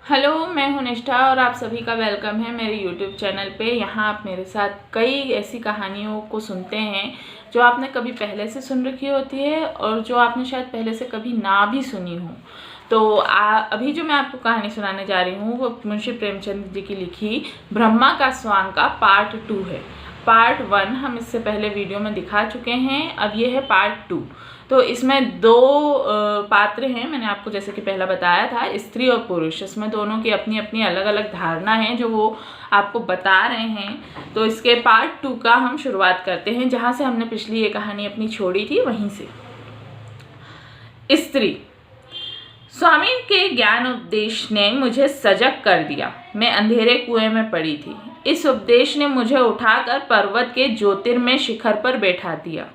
Hello, मैं हूं निष्ठा और आप सभी का वेलकम है मेरे यूट्यूब चैनल पे। यहाँ आप मेरे साथ कई ऐसी कहानियों को सुनते हैं जो आपने कभी पहले से सुन रखी होती है और जो आपने शायद पहले से कभी ना भी सुनी हो। तो अभी जो मैं आपको कहानी सुनाने जा रही हूँ वो मुंशी प्रेमचंद जी की लिखी ब्रह्मा का स्वांग का पार्ट 2 है। पार्ट 1 हम इससे पहले वीडियो में दिखा चुके हैं, अब ये है पार्ट 2। तो इसमें दो पात्र हैं। मैंने आपको जैसे कि पहला बताया था, स्त्री और पुरुष। इसमें दोनों की अपनी अपनी अलग अलग धारणा है जो वो आपको बता रहे हैं। तो इसके पार्ट 2 का हम शुरुआत करते हैं जहाँ से हमने पिछली ये कहानी अपनी छोड़ी थी, वहीं से। स्त्री। स्वामी के ज्ञान उपदेश ने मुझे सजग कर दिया। मैं अंधेरे कुएं में पड़ी थी। इस उपदेश ने मुझे उठाकर पर्वत के ज्योतिर्मय शिखर पर बैठा दिया।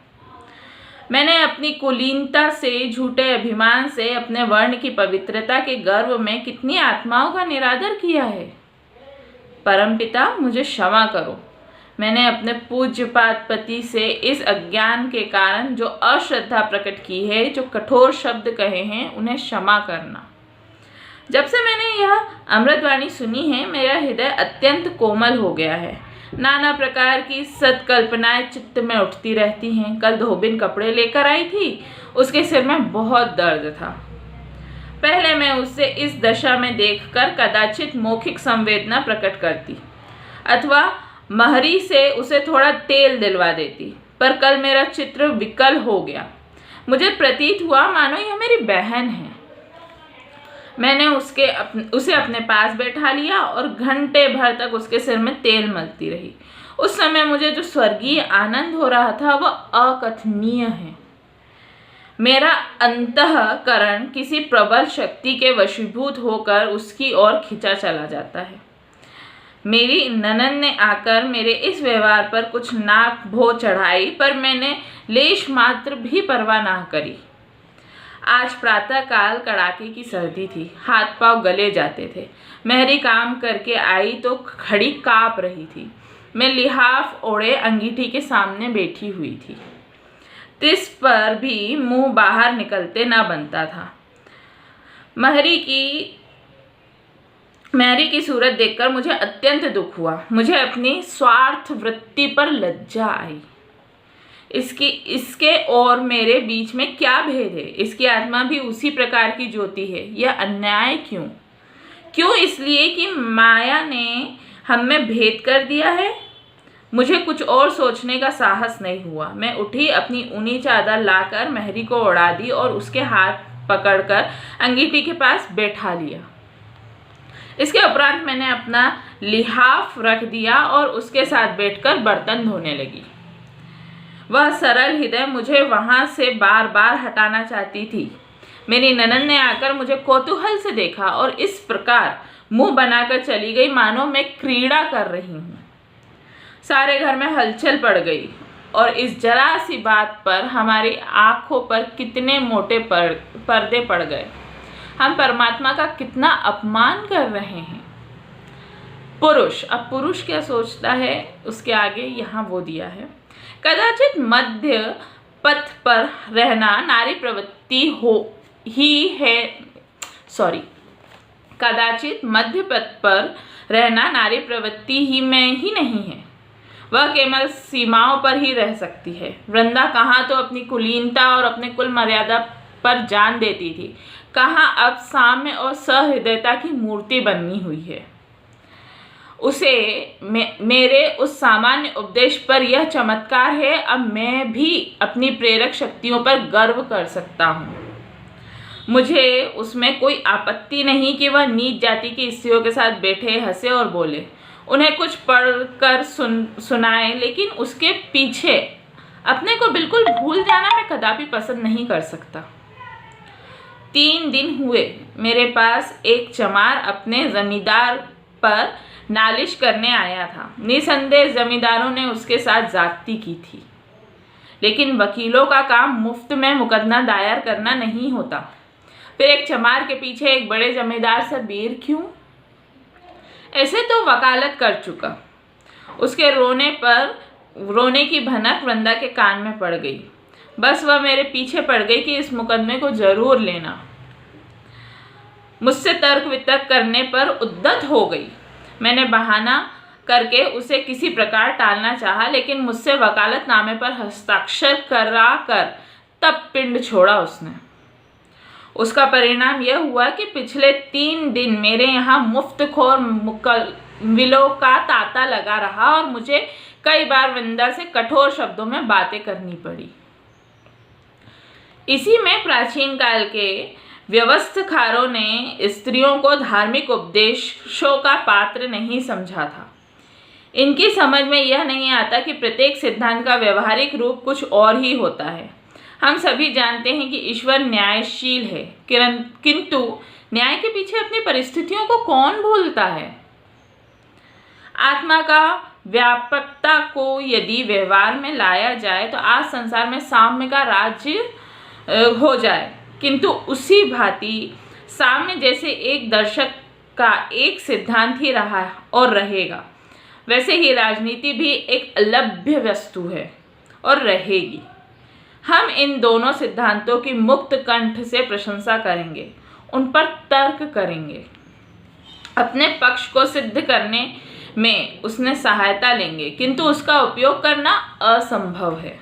मैंने अपनी कुलीनता से, झूठे अभिमान से, अपने वर्ण की पवित्रता के गर्व में कितनी आत्माओं का निरादर किया है। परमपिता, मुझे क्षमा करो। मैंने अपने पूज्यपाद पति से इस अज्ञान के कारण जो अश्रद्धा प्रकट की है, जो कठोर शब्द कहे हैं, उन्हें क्षमा करना। जब से मैंने यह अमृतवाणी सुनी है, मेरा हृदय अत्यंत कोमल हो गया है। नाना प्रकार की सत्कल्पनाएं चित्त में उठती रहती हैं। कल धोबिन कपड़े लेकर आई थी, उसके सिर में बहुत दर्द था। पहले मैं उसे इस दशा में देखकर कदाचित मौखिक संवेदना प्रकट करती अथवा महरी से उसे थोड़ा तेल दिलवा देती, पर कल मेरा चित्र विकल हो गया। मुझे प्रतीत हुआ मानो यह मेरी बहन है। मैंने उसे अपने पास बैठा लिया और घंटे भर तक उसके सिर में तेल मलती रही। उस समय मुझे जो स्वर्गीय आनंद हो रहा था वह अकथनीय है। मेरा अंतःकरण किसी प्रबल शक्ति के वशीभूत होकर उसकी ओर खिंचा चला जाता है। मेरी ननद ने आकर मेरे इस व्यवहार पर कुछ नाक भो चढ़ाई, पर मैंने लेश मात्र भी परवाह ना करी। आज प्रातःकाल कड़ाके की सर्दी थी, हाथ पांव गले जाते थे। मेहरी काम करके आई तो खड़ी कांप रही थी। मैं लिहाफ ओढ़े अंगीठी के सामने बैठी हुई थी। तिस पर भी मुंह बाहर निकलते ना बनता था। मेहरी की सूरत देखकर मुझे अत्यंत दुख हुआ। मुझे अपनी स्वार्थ वृत्ति पर लज्जा आई। इसके और मेरे बीच में क्या भेद है? इसकी आत्मा भी उसी प्रकार की ज्योति है। यह अन्याय क्यों? इसलिए कि माया ने हम में भेद कर दिया है। मुझे कुछ और सोचने का साहस नहीं हुआ। मैं उठी, अपनी ऊनी चादर लाकर मेहरी को उड़ा दी और उसके हाथ पकड़कर अंगीठी के पास बैठा लिया। इसके उपरांत मैंने अपना लिहाफ रख दिया और उसके साथ बैठकर बर्तन धोने लगी। वह सरल हृदय मुझे वहां से बार बार हटाना चाहती थी। मेरी ननद ने आकर मुझे कौतूहल से देखा और इस प्रकार मुंह बनाकर चली गई मानो मैं क्रीड़ा कर रही हूँ। सारे घर में हलचल पड़ गई और इस जरा सी बात पर हमारी आंखों पर कितने मोटे पर्दे पड़ गए। हम परमात्मा का कितना अपमान कर रहे हैं। पुरुष। अब पुरुष क्या सोचता है उसके आगे यहाँ वो दिया है। कदाचित मध्य पथ पर रहना नारी प्रवृत्ति कदाचित मध्य पथ पर रहना नारी प्रवृत्ति ही में ही नहीं है। वह केवल सीमाओं पर ही रह सकती है। वृंदा कहाँ तो अपनी कुलीनता और अपने कुल मर्यादा पर जान देती थी, कहाँ अब साम्य और सहृदयता की मूर्ति बनी हुई है। उसे मेरे उस सामान्य उपदेश पर यह चमत्कार है। अब मैं भी अपनी प्रेरक शक्तियों पर गर्व कर सकता हूँ। मुझे उसमें कोई आपत्ति नहीं कि वह नीच जाति की स्त्रियों के साथ बैठे, हंसे और बोले, उन्हें कुछ पढ़कर सुनाए, लेकिन उसके पीछे अपने को बिल्कुल भूल जाना मैं कदापि पसंद नहीं कर सकता। 3 दिन हुए मेरे पास एक चमार अपने जमींदार पर नालिश करने आया था। निसंदेह जमींदारों ने उसके साथ जाति की थी, लेकिन वकीलों का काम मुफ्त में मुकदमा दायर करना नहीं होता। फिर एक चमार के पीछे एक बड़े जमींदार से बैर क्यों? ऐसे तो वकालत कर चुका। उसके रोने की भनक वृंदा के कान में पड़ गई। बस वह मेरे पीछे पड़ गई कि इस मुकदमे को जरूर लेना। मुझसे तर्क वितर्क करने पर उद्यत हो गई। मैंने बहाना करके उसे किसी प्रकार टालना चाहा, लेकिन मुझसे वकालतनामे पर हस्ताक्षर करा कर तब पिंड छोड़ा उसने। उसका परिणाम यह हुआ कि पिछले 3 दिन मेरे यहाँ मुफ्तखोर मुकव्विलों का तांता लगा रहा और मुझे कई बार वृंदा से कठोर शब्दों में बातें करनी पड़ी। इसी में प्राचीन काल के व्यवस्थाकारों ने स्त्रियों को धार्मिक उपदेशों का पात्र नहीं समझा था। इनकी समझ में यह नहीं आता कि प्रत्येक सिद्धांत का व्यवहारिक रूप कुछ और ही होता है। हम सभी जानते हैं कि ईश्वर न्यायशील है, किंतु न्याय के पीछे अपनी परिस्थितियों को कौन भूलता है। आत्मा का व्यापकता को यदि व्यवहार में लाया जाए तो आज संसार में साम्य का राज्य हो जाए, किंतु उसी भांति साम्य जैसे एक दर्शक का एक सिद्धांत ही रहा और रहेगा, वैसे ही राजनीति भी एक अलभ्य वस्तु है और रहेगी। हम इन दोनों सिद्धांतों की मुक्त कंठ से प्रशंसा करेंगे, उन पर तर्क करेंगे, अपने पक्ष को सिद्ध करने में उसने सहायता लेंगे, किंतु उसका उपयोग करना असंभव है।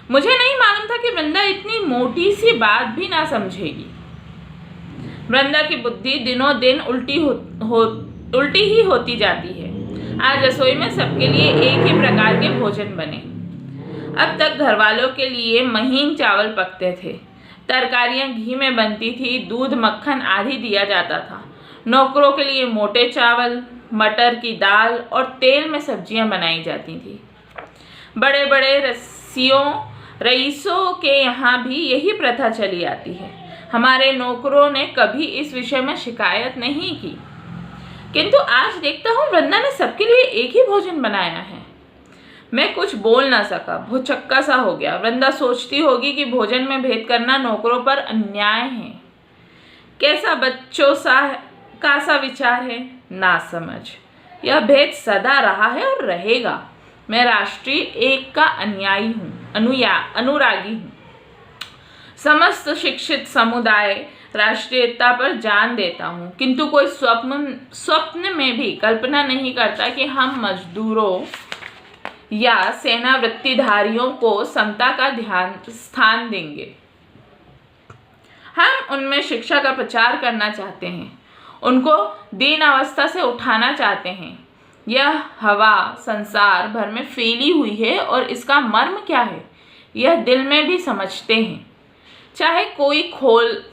मुझे नहीं मालूम था कि वृंदा इतनी मोटी सी बात भी ना समझेगी। वृंदा की बुद्धि दिनों दिन उल्टी ही होती जाती है। आज रसोई में सबके लिए एक ही प्रकार के भोजन बने। अब तक घरवालों के लिए महीन चावल पकते थे, तरकारियां घी में बनती थी, दूध मक्खन आदि दिया जाता था। नौकरों के लिए मोटे चावल, मटर की दाल और तेल में सब्जियां बनाई जाती थी। बड़े बड़े रईसों के यहाँ भी यही प्रथा चली आती है। हमारे नौकरों ने कभी इस विषय में शिकायत नहीं की, किंतु आज देखता हूँ वृंदा ने सबके लिए एक ही भोजन बनाया है। मैं कुछ बोल ना सका, भुचक्का सा हो गया। वृंदा सोचती होगी कि भोजन में भेद करना नौकरों पर अन्याय है। कैसा बच्चों का सा विचार है, ना समझ। यह भेद सदा रहा है और रहेगा। मैं राष्ट्रीय एक का अनुयायी हूँ, अनुरागी हूँ। समस्त शिक्षित समुदाय राष्ट्रीयता पर जान देता हूँ, किंतु कोई स्वप्न में भी कल्पना नहीं करता कि हम मजदूरों या सेना वृत्तिधारियों को समता का स्थान देंगे। हम उनमें शिक्षा का प्रचार करना चाहते हैं, उनको दीन अवस्था से उठाना चाहते हैं। यह हवा संसार भर में फैली हुई है और इसका मर्म क्या है यह दिल में भी समझते हैं, चाहे कोई खोल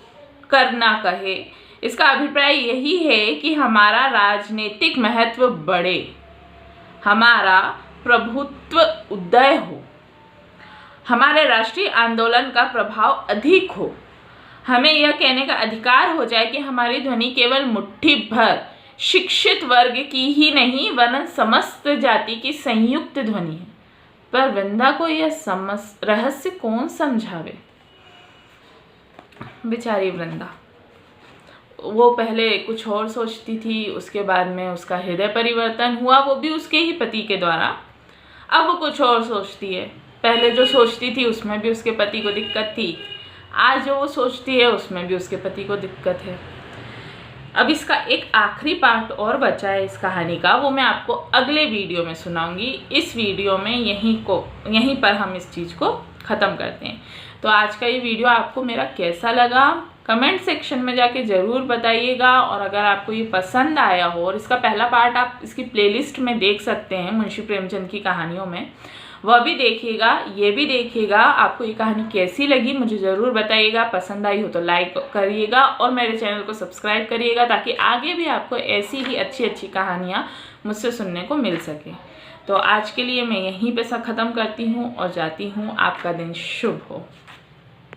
कर ना कहे। इसका अभिप्राय यही है कि हमारा राजनीतिक महत्व बढ़े, हमारा प्रभुत्व उदय हो, हमारे राष्ट्रीय आंदोलन का प्रभाव अधिक हो। हमें यह कहने का अधिकार हो जाए कि हमारी ध्वनि केवल मुट्ठी भर शिक्षित वर्ग की ही नहीं वरन समस्त जाति की संयुक्त ध्वनि है। पर वृंदा को यह रहस्य कौन समझावे। बेचारी वृंदा, वो पहले कुछ और सोचती थी, उसके बाद में उसका हृदय परिवर्तन हुआ, वो भी उसके ही पति के द्वारा। अब वो कुछ और सोचती है। पहले जो सोचती थी उसमें भी उसके पति को दिक्कत थी, आज जो वो सोचती है उसमें भी उसके पति को दिक्कत है। अब इसका एक आखिरी पार्ट और बचा है इस कहानी का, वो मैं आपको अगले वीडियो में सुनाऊंगी। इस वीडियो में यहीं पर हम इस चीज़ को ख़त्म करते हैं। तो आज का ये वीडियो आपको मेरा कैसा लगा कमेंट सेक्शन में जाके ज़रूर बताइएगा। और अगर आपको ये पसंद आया हो, और इसका पहला पार्ट आप इसकी प्लेलिस्ट में देख सकते हैं मुंशी प्रेमचंद की कहानियों में, वह भी देखिएगा, ये भी देखिएगा। आपको ये कहानी कैसी लगी मुझे ज़रूर बताइएगा। पसंद आई हो तो लाइक करिएगा और मेरे चैनल को सब्सक्राइब करिएगा, ताकि आगे भी आपको ऐसी ही अच्छी अच्छी कहानियाँ मुझसे सुनने को मिल सके। तो आज के लिए मैं यहीं पे ख़त्म करती हूँ और जाती हूँ। आपका दिन शुभ हो।